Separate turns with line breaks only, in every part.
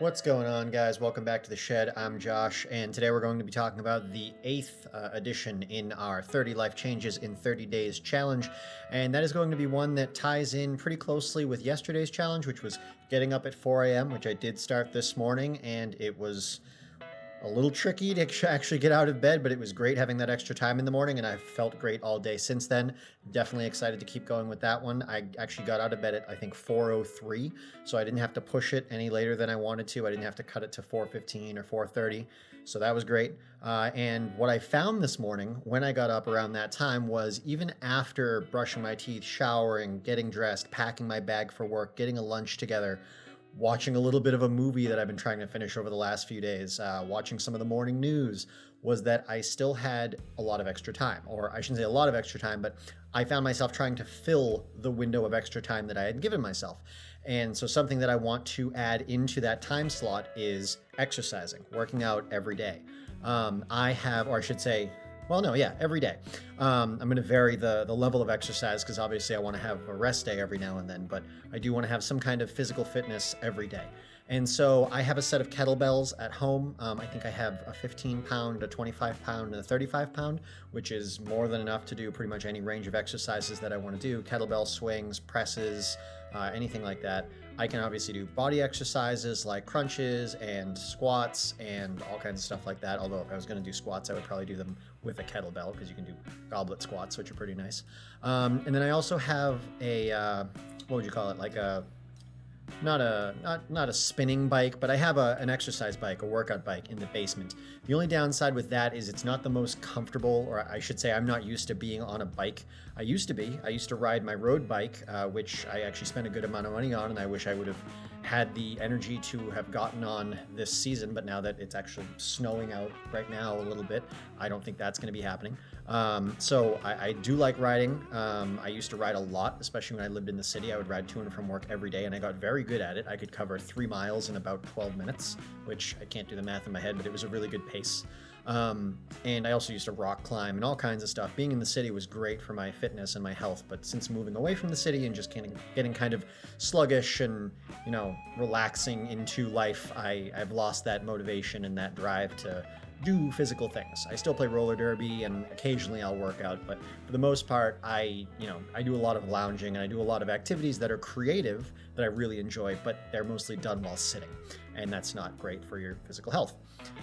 What's going on, guys? Welcome back to the shed. I'm Josh, and today we're going to be talking about the 8th edition in our 30 Life Changes in 30 Days challenge, and that is going to be one that ties in pretty closely with yesterday's challenge, which was getting up at 4 a.m., which I did start this morning, and it was a little tricky to actually get out of bed, but it was great having that extra time in the morning, and I've felt great all day since then. Definitely excited to keep going with that one. I actually got out of bed at, I think, 4:03, so I didn't have to push it any later than I wanted to. I didn't have to cut it to 4:15 or 4:30, so that was great. And what I found this morning when I got up around that time was even after brushing my teeth, showering, getting dressed, packing my bag for work, getting a lunch together, watching a little bit of a movie that I've been trying to finish over the last few days, watching some of the morning news, was that I still had a lot of extra time. Or I shouldn't say a lot of extra time, but I found myself trying to fill the window of extra time that I had given myself. And so something that I want to add into that time slot is exercising, working out every day. Every day. I'm going to vary the level of exercise because obviously I want to have a rest day every now and then, but I do want to have some kind of physical fitness every day. And so I have a set of kettlebells at home. I think I have a 15 pound, a 25 pound, and a 35 pound, which is more than enough to do pretty much any range of exercises that I want to do. Kettlebell swings, presses, anything like that. I can obviously do body exercises like crunches and squats and all kinds of stuff like that. Although if I was going to do squats, I would probably do them with a kettlebell because you can do goblet squats, which are pretty nice. And then I also have a, what would you call it? Like a, not a spinning bike, but I have an exercise bike, a workout bike in the basement. The only downside with that is it's not the most comfortable, or I should say I'm not used to being on a bike. I used to ride my road bike, which I actually spent a good amount of money on, and I wish I would have had the energy to have gotten on this season, but now that it's actually snowing out right now a little bit, I don't think that's going to be happening. So I do like riding. I used to ride a lot, especially when I lived in the city. I would ride to and from work every day, and I got very good at it. I could cover 3 miles in about 12 minutes, which I can't do the math in my head, but it was a really good pace. And I also used to rock climb and all kinds of stuff. Being in the city was great for my fitness and my health, but since moving away from the city and just getting kind of sluggish and, relaxing into life, I've lost that motivation and that drive to do physical things. I still play roller derby and occasionally I'll work out, but for the most part, I do a lot of lounging and I do a lot of activities that are creative that I really enjoy, but they're mostly done while sitting, and that's not great for your physical health.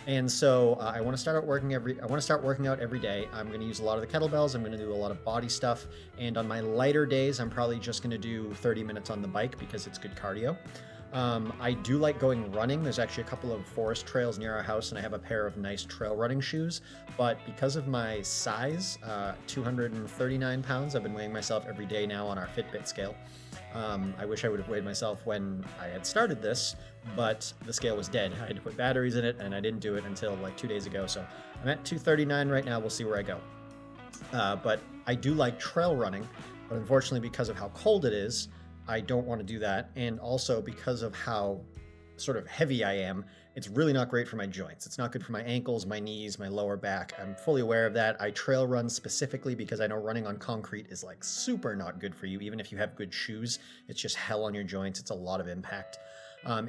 And so I want to start working out every day. I'm going to use a lot of the kettlebells. I'm going to do a lot of body stuff, and on my lighter days, I'm probably just going to do 30 minutes on the bike because it's good cardio. I do like going running. There's actually a couple of forest trails near our house, and I have a pair of nice trail running shoes. But because of my size, 239 pounds, I've been weighing myself every day now on our Fitbit scale. I wish I would have weighed myself when I had started this, but the scale was dead. I had to put batteries in it, and I didn't do it until like 2 days ago. So I'm at 239 right now. We'll see where I go. But I do like trail running, but unfortunately, because of how cold it is, I don't want to do that. And also because of how sort of heavy I am, it's really not great for my joints. It's not good for my ankles, my knees, my lower back. I'm fully aware of that. I trail run specifically because I know running on concrete is like super not good for you. Even if you have good shoes, it's just hell on your joints. It's a lot of impact.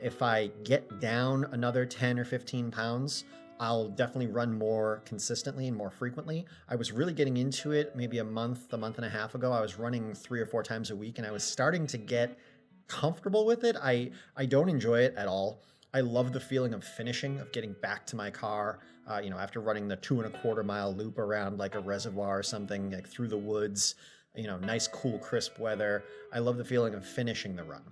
If I get down another 10 or 15 pounds, I'll definitely run more consistently and more frequently. I was really getting into it maybe a month and a half ago. I was running 3 or 4 times a week, and I was starting to get comfortable with it. I don't enjoy it at all. I love the feeling of finishing, of getting back to my car, after running the 2.25 mile loop around like a reservoir or something, like through the woods, nice, cool, crisp weather. I love the feeling of finishing the run.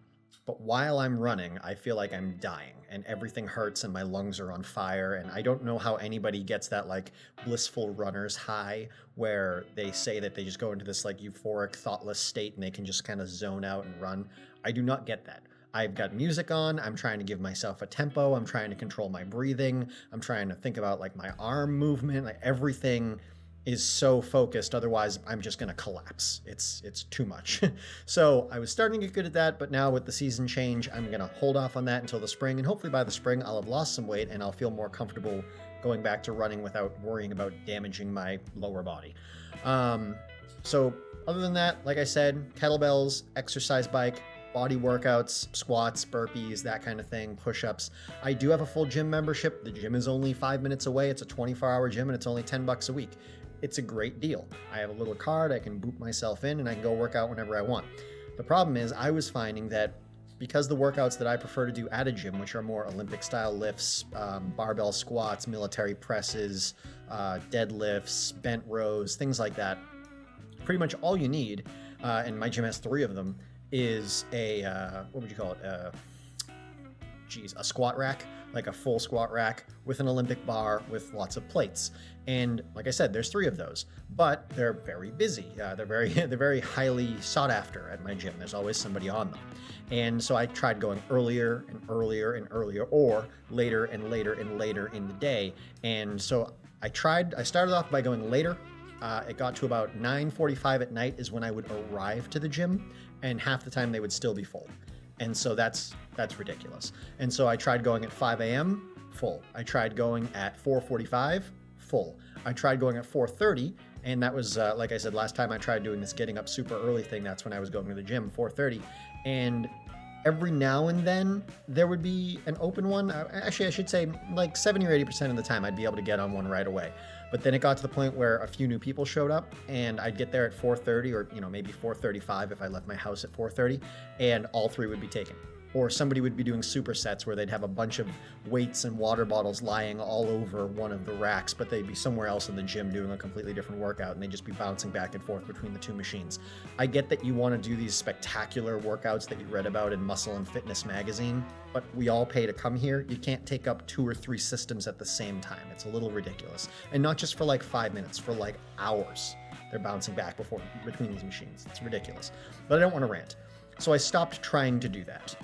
But while I'm running, I feel like I'm dying and everything hurts and my lungs are on fire. And I don't know how anybody gets that like blissful runner's high where they say that they just go into this like euphoric, thoughtless state and they can just kind of zone out and run. I do not get that. I've got music on. I'm trying to give myself a tempo. I'm trying to control my breathing. I'm trying to think about like my arm movement, like everything is so focused, otherwise I'm just going to collapse. It's too much. So I was starting to get good at that, but now with the season change, I'm going to hold off on that until the spring, and hopefully by the spring I'll have lost some weight and I'll feel more comfortable going back to running without worrying about damaging my lower body. So other than that, like I said, kettlebells, exercise bike, body workouts, squats, burpees, that kind of thing, push-ups. I do have a full gym membership. The gym is only 5 minutes away. It's a 24-hour gym and it's only $10 a week. It's a great deal. I have a little card, I can boot myself in and I can go work out whenever I want. The problem is I was finding that because the workouts that I prefer to do at a gym, which are more Olympic style lifts, barbell squats, military presses, deadlifts, bent rows, things like that, pretty much all you need, and my gym has 3 of them, is a, what would you call it? A squat rack, like a full squat rack with an Olympic bar with lots of plates. And like I said, there's 3 of those, but they're very busy. They're very highly sought after at my gym. There's always somebody on them. And so I tried going earlier and earlier and earlier, or later and later and later in the day. And so I started off by going later. It got to about 9:45 at night is when I would arrive to the gym, and half the time they would still be full. And so that's ridiculous. And so I tried going at 5 a.m., full. I tried going at 4:45, full. I tried going at 4:30, and that was, like I said, last time I tried doing this getting up super early thing, that's when I was going to the gym, 4:30. And every now and then there would be an open one. Actually, I should say like 70 or 80% of the time I'd be able to get on one right away. But then it got to the point where a few new people showed up and I'd get there at 4:30 or maybe 4:35 if I left my house at 4:30, and all 3 would be taken. Or somebody would be doing supersets where they'd have a bunch of weights and water bottles lying all over one of the racks, but they'd be somewhere else in the gym doing a completely different workout, and they'd just be bouncing back and forth between the 2 machines. I get that you want to do these spectacular workouts that you read about in Muscle and Fitness magazine, but we all pay to come here. You can't take up 2 or 3 systems at the same time. It's a little ridiculous. And not just for like 5 minutes, for like hours. They're bouncing back between these machines. It's ridiculous. But I don't want to rant. So I stopped trying to do that.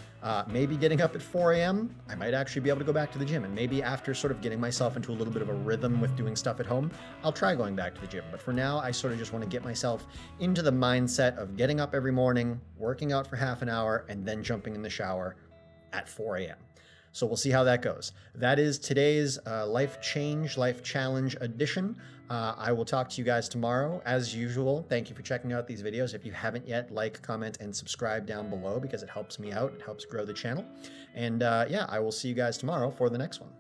Maybe getting up at 4 a.m., I might actually be able to go back to the gym. And maybe after sort of getting myself into a little bit of a rhythm with doing stuff at home, I'll try going back to the gym. But for now, I sort of just want to get myself into the mindset of getting up every morning, working out for half an hour, and then jumping in the shower at 4 a.m. So we'll see how that goes. That is today's Life Challenge edition. I will talk to you guys tomorrow. As usual, thank you for checking out these videos. If you haven't yet, like, comment, and subscribe down below because it helps me out. It helps grow the channel. And yeah, I will see you guys tomorrow for the next one.